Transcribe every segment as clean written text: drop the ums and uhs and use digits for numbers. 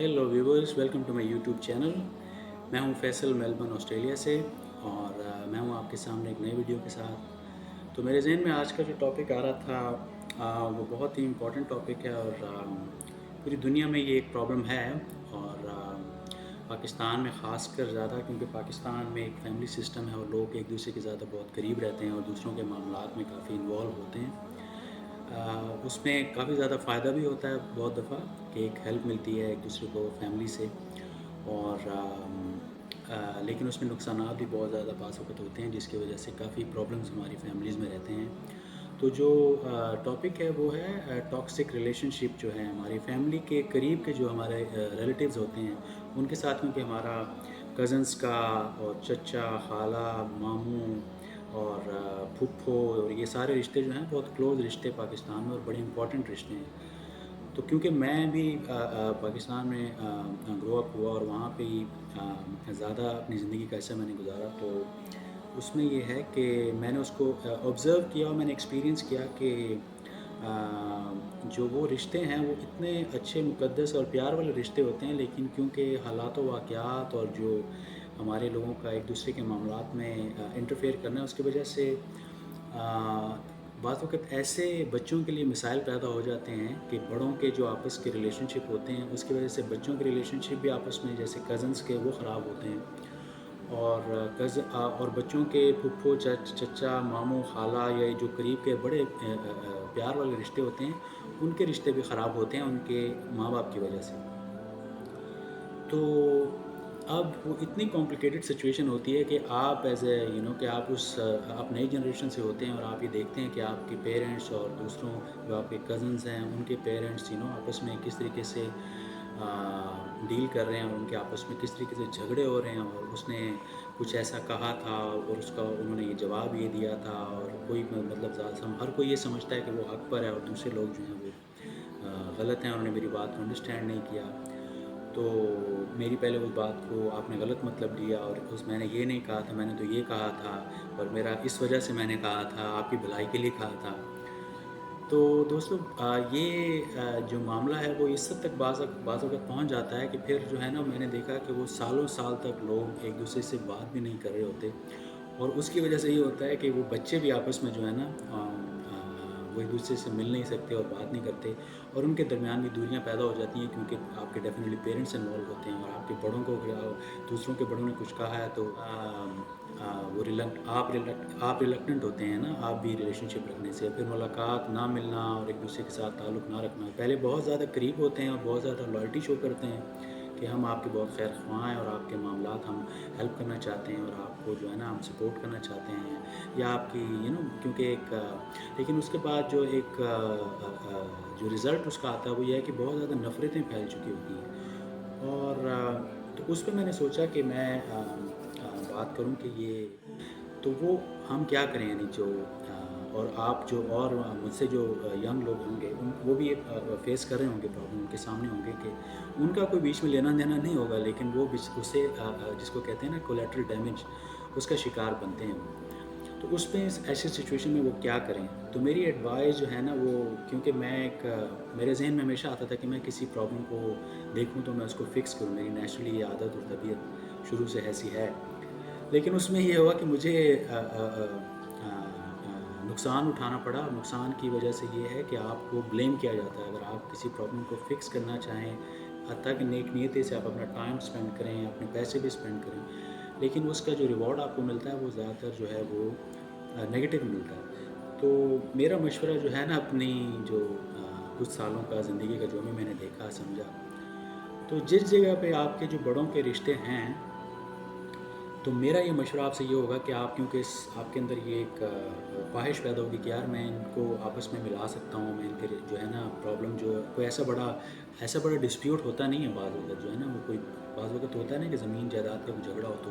Hello viewers, welcome to my YouTube channel. मैं हूं Faisal, Melbourne Australia से। और मैं हूं आपके सामने एक नई वीडियो के साथ। तो मेरे जहन में आज का जो टॉपिक आ रहा था वो बहुत ही इम्पोर्टेंट टॉपिक है। और पूरी दुनिया में ये एक प्रॉब्लम है। और पाकिस्तान में ख़ासकर ज़्यादा, क्योंकि पाकिस्तान में एक फैमिली सिस्टम है और लोग एक दूसरे के ज़्यादा बहुत करीब रहते हैं और दूसरों के मामलात में काफ़ी इन्वॉल्व होते हैं। उसमें काफ़ी ज़्यादा फ़ायदा भी होता है बहुत दफ़ा, कि एक हेल्प मिलती है एक दूसरे को फैमिली से। और लेकिन उसमें नुकसानात भी बहुत ज़्यादा बाज़ वक़्त होते हैं, जिसकी वजह से काफ़ी प्रॉब्लम्स हमारी फैमिलीज़ में रहते हैं। तो जो टॉपिक है वो है टॉक्सिक रिलेशनशिप जो है हमारी फैमिली के करीब के जो हमारे रिलेटिव्स होते हैं उनके साथ, क्योंकि हमारा कज़न्स का और चचा, खाला, मामू और फूफो और ये सारे रिश्ते जो हैं बहुत क्लोज़ रिश्ते पाकिस्तान में और बड़े इम्पॉर्टेंट रिश्ते हैं। तो क्योंकि मैं भी पाकिस्तान में ग्रो अप हुआ और वहाँ पे ही ज़्यादा अपनी ज़िंदगी का हिस्सा मैंने गुज़ारा, तो उसमें ये है कि मैंने उसको ऑब्ज़र्व किया और मैंने एक्सपीरियंस किया कि जो वो रिश्ते हैं वो इतने अच्छे, मुक़द्दस और प्यार वाले रिश्ते होते हैं, लेकिन क्योंकि हालात व वाक़यात और जो हमारे लोगों का एक दूसरे के मामलात में इंटरफेयर करना है, उसकी वजह से बाज़ वक़्त ऐसे बच्चों के लिए मिसाइल पैदा हो जाते हैं कि बड़ों के जो आपस के रिलेशनशिप होते हैं उसकी वजह से बच्चों के रिलेशनशिप भी आपस में, जैसे कज़न्स के, वो ख़राब होते हैं। और और बच्चों के फूफो, चचा, मामू, खाला या जो करीब के बड़े प्यार वाले रिश्ते होते हैं, उनके रिश्ते भी ख़राब होते हैं उनके माँ बाप की वजह से। तो अब वो इतनी कॉम्प्लिकेटेड सिचुएशन होती है कि आप एज़ ए कि आप नई जनरेशन से होते हैं और आप ये देखते हैं कि आपके पेरेंट्स और दूसरों जो आपके कज़न्स हैं उनके पेरेंट्स आपस में किस तरीके से डील कर रहे हैं और उनके आपस में किस तरीके से झगड़े हो रहे हैं। और उसने कुछ ऐसा कहा था और उसका उन्होंने ये जवाब ये दिया था, और कोई मतलब हर कोई ये समझता है कि वो हक पर है और दूसरे लोग जो हैं वो गलत हैं, उन्होंने मेरी बात को अंडरस्टैंड नहीं किया। तो मेरी पहले उस बात को आपने गलत मतलब लिया और मैंने ये नहीं कहा था, मैंने तो ये कहा था, और मेरा इस वजह से मैंने कहा था, आपकी भलाई के लिए कहा था। तो दोस्तों, ये जो मामला है वो इस हद तक बाज़ वक़्त पहुँच जाता है कि फिर जो है ना, मैंने देखा कि वो सालों साल तक लोग एक दूसरे से बात भी नहीं कर रहे होते। और उसकी वजह से ये होता है कि वो बच्चे भी आपस में जो है ना, वो एक दूसरे से मिल नहीं सकते और बात नहीं करते, और उनके दरमियान भी दूरियां पैदा हो जाती हैं, क्योंकि आपके डेफिनेटली पेरेंट्स इन्वॉल्व होते हैं और आपके बड़ों को दूसरों के बड़ों ने कुछ कहा है तो वो आप रिलक्टेंट होते हैं ना, आप भी रिलेशनशिप रखने से। फिर मुलाकात ना मिलना और एक दूसरे के साथ ताल्लुक़ ना रखना, पहले बहुत ज़्यादा करीब होते हैं और बहुत ज़्यादा लॉयल्टी शो करते हैं कि हम आपके बहुत खैर ख्वाह हैं और आपके मामलात हम हेल्प करना चाहते हैं और आपको जो है ना हम सपोर्ट करना चाहते हैं, या आपकी क्योंकि लेकिन उसके बाद जो जो रिज़ल्ट उसका आता है वो ये है कि बहुत ज़्यादा नफ़रतें फैल चुकी होती हैं। और तो उस पे मैंने सोचा कि मैं बात करूं कि ये, तो वो हम क्या करें, यानी जो और आप जो और मुझसे जो यंग लोग होंगे उन वो भी ये फेस कर रहे होंगे प्रॉब्लम, उनके सामने होंगे कि उनका कोई बीच में लेना देना नहीं होगा, लेकिन वो उससे जिसको कहते हैं ना कोलेटरल डैमेज, उसका शिकार बनते हैं वो। तो उस पे ऐसी सिचुएशन में वो क्या करें? तो मेरी एडवाइस जो है ना वो, क्योंकि मैं मेरे ज़हन में हमेशा आता था कि मैं किसी प्रॉब्लम को देखूँ तो मैं उसको फ़िक्स करूँ, मेरी नेचुरली ये आदत और तबीयत शुरू से ऐसी है। लेकिन उसमें ये हुआ कि मुझे नुकसान उठाना पड़ा, और नुकसान की वजह से ये है कि आपको ब्लेम किया जाता है। अगर आप किसी प्रॉब्लम को फ़िक्स करना चाहें, हत्ता कि नेक नीयत से आप अपना टाइम स्पेंड करें, अपने पैसे भी स्पेंड करें, लेकिन उसका जो रिवॉर्ड आपको मिलता है वो ज़्यादातर जो है वो नेगेटिव मिलता है। तो मेरा मशवरा जो है ना, अपनी जो कुछ सालों का ज़िंदगी का जो भी मैंने देखा समझा, तो जिस जगह पे आपके जो बड़ों के रिश्ते हैं, तो मेरा ये मशवरा आपसे ये होगा कि आप, क्योंकि आपके अंदर ये एक ख्वाहिश पैदा होगी कि यार मैं इनको आपस में मिला सकता हूँ, मैं इनके जो है ना प्रॉब्लम, जो कोई ऐसा बड़ा डिस्प्यूट होता नहीं है बाज़ वक़्त जो है ना, वो कोई बाज़ वक़्त होता है ना कि ज़मीन जायदाद का कोई झगड़ा हो, तो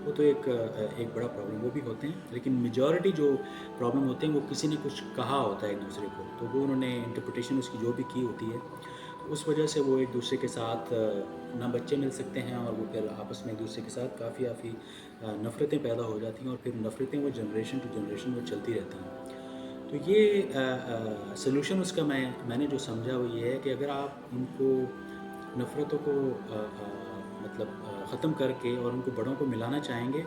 वो तो एक बड़ा प्रॉब्लम वो भी होते हैं, लेकिन मेजॉरिटी जो प्रॉब्लम होते हैं वो किसी ने कुछ कहा होता है एक दूसरे को, तो वो उन्होंने इंटरप्रिटेशन उसकी जो भी की होती है, तो उस वजह से वो एक दूसरे के साथ ना बच्चे मिल सकते हैं, और वो फिर आपस में एक दूसरे के साथ काफ़ी नफ़रतें पैदा हो जाती हैं, और फिर नफ़रतें वो जनरेशन टू जनरेशन वो चलती रहती हैं। तो ये सॉल्यूशन उसका मैंने जो समझा वो ये है कि अगर आप उनको नफ़रतों को ख़त्म करके और उनको बड़ों को मिलाना चाहेंगे,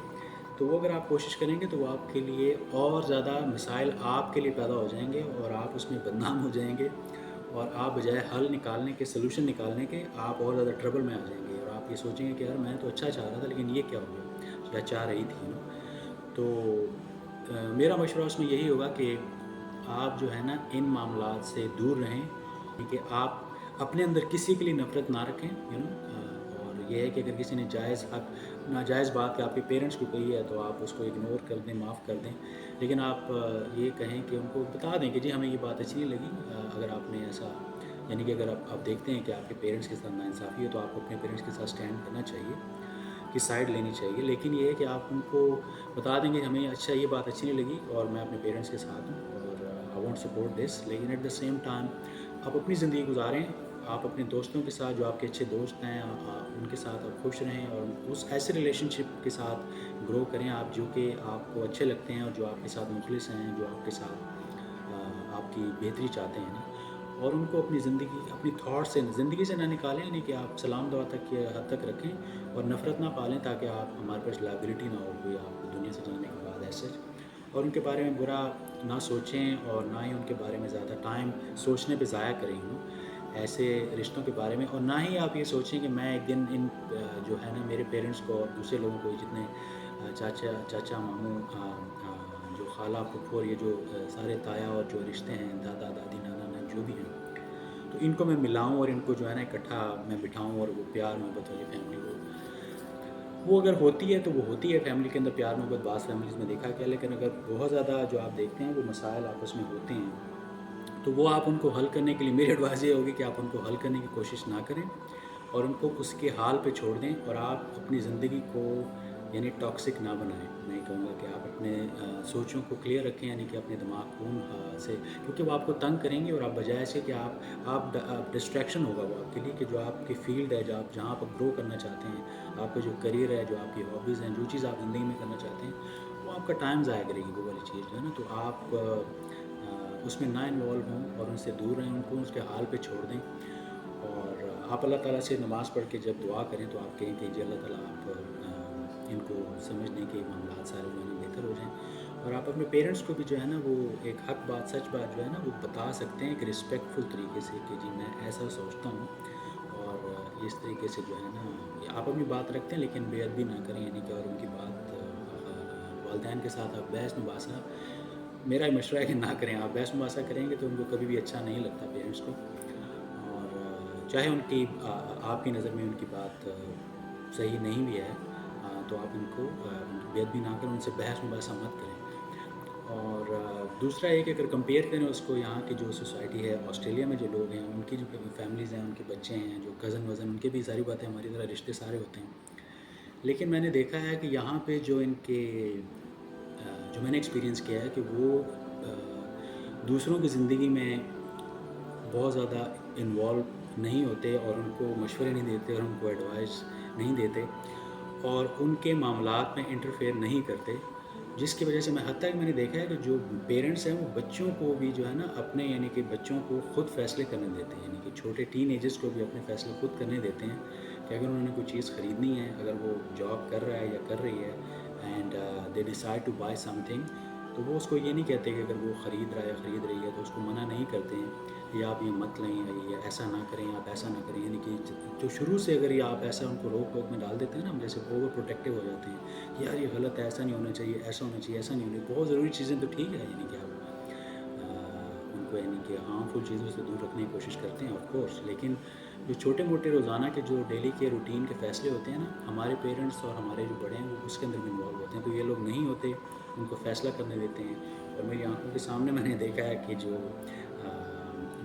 तो वो अगर आप कोशिश करेंगे तो वो आपके लिए और ज़्यादा मसाइल आपके लिए पैदा हो जाएंगे और आप उसमें बदनाम हो जाएंगे, और आप बजाय हल निकालने के, सलूशन निकालने के, आप और ज़्यादा ट्रबल में आ जाएंगे और आप ये सोचेंगे कि यार मैं तो अच्छा चाह रहा था लेकिन ये क्या हो गया, या चाह रही थी ना। तो मेरा मशवरा उसमें यही होगा कि आप जो है ना इन मामलात से दूर रहें, कि आप अपने अंदर किसी के लिए नफ़रत ना रखें, और ये है कि अगर किसी ने नाजायज़ बात आपके पेरेंट्स को कही है तो आप उसको इग्नोर कर दें, माफ़ कर दें, लेकिन आप ये कहें कि उनको बता दें कि जी हमें ये बात अच्छी नहीं लगी। अगर आपने ऐसा, यानी कि अगर आप देखते हैं कि आपके पेरेंट्स के साथ नाइंसाफ़ी है तो आपको अपने पेरेंट्स के साथ स्टैंड करना चाहिए, की साइड लेनी चाहिए, लेकिन ये है कि आप उनको बता देंगे हमें अच्छा ये बात अच्छी नहीं लगी और मैं अपने पेरेंट्स के साथ हूँ और आई वांट सपोर्ट दिस, लेकिन एट द सेम टाइम आप अपनी ज़िंदगी गुजारें, आप अपने दोस्तों के साथ, जो आपके अच्छे दोस्त हैं, उनके साथ आप खुश रहें और उस ऐसे रिलेशनशिप के साथ ग्रो करें आप जो कि आपको अच्छे लगते हैं और जो आपके साथ मुखलिस हैं, जो आपके साथ आपकी बेहतरी चाहते हैं ना, और उनको अपनी ज़िंदगी, अपनी थॉट से, ज़िंदगी से ना निकालें, यानी कि आप सलाम दुआ तक की हद तक रखें और नफ़रत ना पालें, ताकि आप हमारे पास लायबिलिटी ना हो कोई आप दुनिया से जाने के बाद ऐसे, और उनके बारे में बुरा ना सोचें और ना ही उनके बारे में ज़्यादा टाइम सोचने पे ज़ाया करें ऐसे रिश्तों के बारे में, और ना ही आप ये सोचें कि मैं एक दिन इन जो है ना मेरे पेरेंट्स को और दूसरे लोगों को, जितने चाचा मामू, जो खाला फूफू और ये जो सारे ताया और जो रिश्ते हैं, दादा दादी नाना नानी जो भी हैं, तो इनको मैं मिलाऊं और इनको जो है ना इकट्ठा मैं बिठाऊं और वो प्यार मोहब्बत वाली फैमिली वो अगर होती है तो वो होती है फैमिली के अंदर प्यार मोहब्बत, बास फैमिलीज़ में देखा गया। लेकिन अगर बहुत ज़्यादा जो आप देखते हैं वो मसाइल आपस में होते हैं, तो वो आप उनको हल करने के लिए, मेरी एडवाइस ये होगी कि आप उनको हल करने की कोशिश ना करें और उनको उसके हाल पे छोड़ दें, और आप अपनी ज़िंदगी को यानी टॉक्सिक ना बनाएं। मैं कहूँगा कि आप अपने सोचों को क्लियर रखें, यानी कि अपने दिमाग को से, क्योंकि वो आपको तंग करेंगे और आप बजाय से कि आप डिस्ट्रैक्शन होगा वो आपके लिए, कि जो आपकी फील्ड है, जो आप जहाँ आप ग्रो करना चाहते हैं, आपका जो करियर है, जो आपकी हॉबीज़ हैं, जो चीज़ आप ज़िंदगी में करना चाहते हैं, वो आपका टाइम ज़ाया करेगी वो वाली चीज़ जो है ना। तो आप उसमें ना इन्वॉल्व हों और उनसे दूर रहें, उनको उसके हाल पे छोड़ दें, और आप अल्लाह ताला से नमाज़ पढ़ के जब दुआ करें तो आप कहें कि जी अल्लाह ताला आप इनको समझने के मामलात सारे जो है ना बेहतर हो जाएँ, और आप अपने पेरेंट्स को भी जो है ना वो एक हक बात, सच बात जो है ना वो बता सकते हैं एक रिस्पेक्टफुल तरीके से, कि जी मैं ऐसा सोचता हूँ, और इस तरीके से जो है ना आप अपनी बात रखते हैं लेकिन बेअदबी ना करें, यानी कि और उनकी बात वालदैन के साथ आप बहस मुबासा, मेरा मशवरा है कि ना करें। आप बहस मुबासा करेंगे तो उनको कभी भी अच्छा नहीं लगता पेरेंट्स को, और चाहे उनकी आपकी नज़र में उनकी बात सही नहीं भी है, तो आप उनको बेअदबी ना करें, उनसे बहस मुबासा मत करें। और दूसरा एक, अगर कंपेयर करें उसको यहाँ की जो सोसाइटी है, ऑस्ट्रेलिया में जो लोग हैं उनकी जो फैमिलीज़ हैं, उनके बच्चे हैं, जो कज़न वज़न, उनके भी सारी बातें हमारी तरह रिश्ते सारे होते हैं, लेकिन मैंने देखा है कि यहाँ पे जो इनके जो मैंने एक्सपीरियंस किया है कि वो दूसरों की ज़िंदगी में बहुत ज़्यादा इन्वॉल्व नहीं होते और उनको मशवरे नहीं देते और उनको एडवाइस नहीं देते और उनके मामलात में इंटरफेयर नहीं करते, जिसकी वजह से मैं हद तक मैंने देखा है कि जो पेरेंट्स हैं वो बच्चों को भी जो है ना अपने, यानी कि बच्चों को खुद फैसले करने देते हैं, यानी कि छोटे टीनेजर्स को भी अपने फैसले खुद करने देते हैं, कि अगर उन्होंने कोई चीज़ ख़रीदनी है, अगर वो जॉब कर रहा है या कर रही है and they decide to buy something, तो वो उसको ये नहीं कहते कि अगर वो ख़रीद रहा है या ख़रीद रही है तो उसको मना नहीं करते हैं, या आप ये मत लें, या ऐसा ना करें, आप ऐसा ना करें, यानी कि जो शुरू से अगर ये आप ऐसा उनको रोक टोक में डाल देते हैं ना, हम जैसे ओवर प्रोटेक्टिव हो जाते हैं, यार ये गलत है, ऐसा नहीं होना चाहिए, ऐसा होना चाहिए, ऐसा नहीं होना चाहिए, बहुत ज़रूरी चीज़ें तो ठीक है, यानी कि आप उनको यानी कि हार्मफुल चीज़ों से दूर रखने की कोशिश करते हैं ऑफ कोर्स, लेकिन जो छोटे मोटे रोज़ाना के जो डेली के रूटीन के फ़ैसले होते हैं ना, हमारे पेरेंट्स और हमारे जो बड़े हैं वो उसके अंदर भी इन्वॉल्व होते हैं, तो ये लोग नहीं होते, उनको फ़ैसला करने देते हैं। और मेरी आंखों के सामने मैंने देखा है कि जो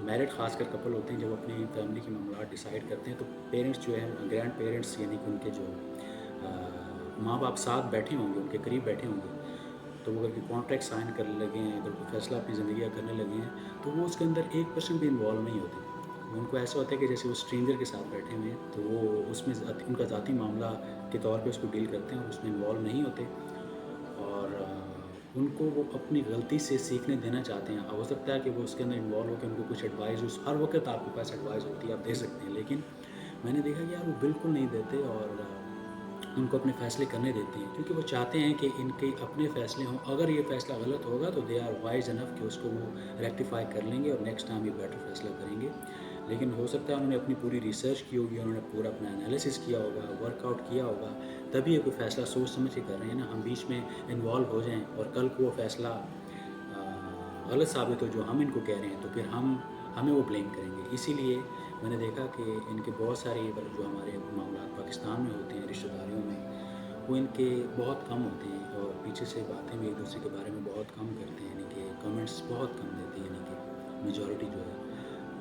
मैरिड ख़ासकर कपल होते हैं, जब अपनी फैमिली की मामला डिसाइड करते हैं तो पेरेंट्स जो है, ग्रैंड पेरेंट्स, यानी कि उनके जो माँ बाप साथ बैठे होंगे, उनके करीब बैठे होंगे, तो वो अगर कोई कॉन्ट्रैक्ट साइन करने लगे हैं, अगर कोई फ़ैसला अपनी ज़िंदगी का करने लगे हैं, तो वो उसके अंदर 1% भी इन्वॉल्व नहीं होते। उनको ऐसा होता है कि जैसे वो स्ट्रेंजर के साथ बैठे हुए हैं, तो वो उसमें उनका ज़ाती मामला के तौर पे उसको डील करते हैं और उसमें इन्वॉल्व नहीं होते, और उनको वो अपनी गलती से सीखने देना चाहते हैं। हो सकता है कि वो उसके अंदर इन्वॉल्व होकर उनको कुछ एडवाइस, हर वक्त आपके पास एडवाइस होती है, आप दे सकते हैं, लेकिन मैंने देखा कि यार वो बिल्कुल नहीं देते और उनको अपने फ़ैसले करने देते हैं, क्योंकि वो चाहते हैं कि इनके अपने फ़ैसले हों। अगर ये फ़ैसला गलत होगा तो दे आर वाइज़ इनफ कि उसको वो रेक्टिफ़ाई कर लेंगे और नेक्स्ट टाइम ये बेटर फ़ैसला करेंगे। लेकिन हो सकता है उन्होंने अपनी पूरी रिसर्च की होगी, उन्होंने पूरा अपना एनालिसिस किया होगा, वर्कआउट किया होगा, तभी ये कोई फ़ैसला सोच समझ के कर रहे हैं ना। हम बीच में इन्वॉल्व हो जाएँ और कल को वो फ़ैसला गलत साबित हो जो हम इनको कह रहे हैं, तो फिर हमें वो ब्लेम करेंगे। इसीलिए मैंने देखा कि इनके बहुत सारे जो हमारे मामला पाकिस्तान में होते हैं रिश्तेदारियों में, वो इनके बहुत कम होते हैं और पीछे से बातें भी एक दूसरे के बारे में बहुत कम करते हैं, यानी कि कमेंट्स बहुत कम देते हैं, यानी कि मेजॉरिटी जो है।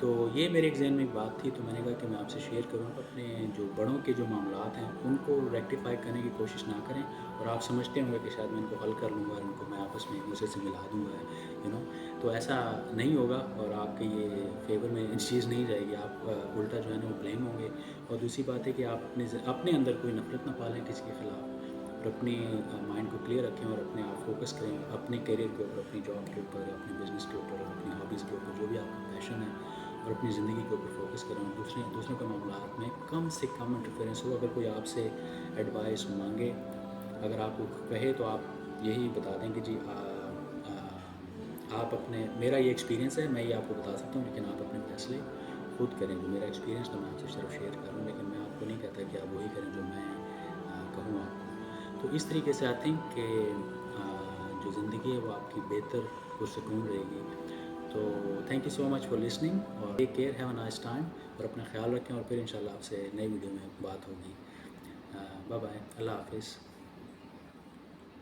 तो ये मेरे एक ज़हन में एक बात थी, तो मैंने कहा कि मैं आपसे शेयर करूँ। अपने जो बड़ों के जो मामलात हैं उनको रेक्टिफाई करने की कोशिश ना करें। और आप समझते होंगे कि शायद मैं इनको हल कर लूँगा और इनको मैं आपस में एक दूसरे से मिला दूँगा, तो ऐसा नहीं होगा और आपके ये फेवर में चीज़ नहीं जाएगी। आप उल्टा जो है ना वो ब्लेम होंगे। और दूसरी बात है कि आप अपने अंदर कोई नफ़रत ना पालें किसी के ख़िलाफ़ और अपनी माइंड को क्लियर रखें और अपने आप फोकस करें अपने करियर के ऊपर, अपनी जॉब के ऊपर, अपने बिज़नेस के ऊपर और अपनी हॉबीज़ के ऊपर, जो भी आपका पैशन है, और अपनी ज़िंदगी के ऊपर फोकस करें। और दूसरों के मामलात में कम से कम इंटरफेरेंस हो। अगर कोई आपसे एडवाइस मांगे, अगर आपको कहे, तो आप यही बता दें कि जी आप अपने, मेरा ये एक्सपीरियंस है, मैं ये आपको बता सकता हूँ, लेकिन आप अपने फैसले खुद करें। जो मेरा एक्सपीरियंस तो मैं आपसे सिर्फ शेयर कर रहा हूँ, लेकिन मैं आपको नहीं कहता कि आप वही करें जो मैं कहूँ आपको। तो इस तरीके से आई थिंक कि जो ज़िंदगी है वो आपकी बेहतर पुरसकून रहेगी। तो thank you so much for listening और take care, have a nice time और अपना ख्याल रखें। और फिर इंशाल्लाह आपसे नई वीडियो में बात होगी। बाय बाय, अल्लाह हाफिज़।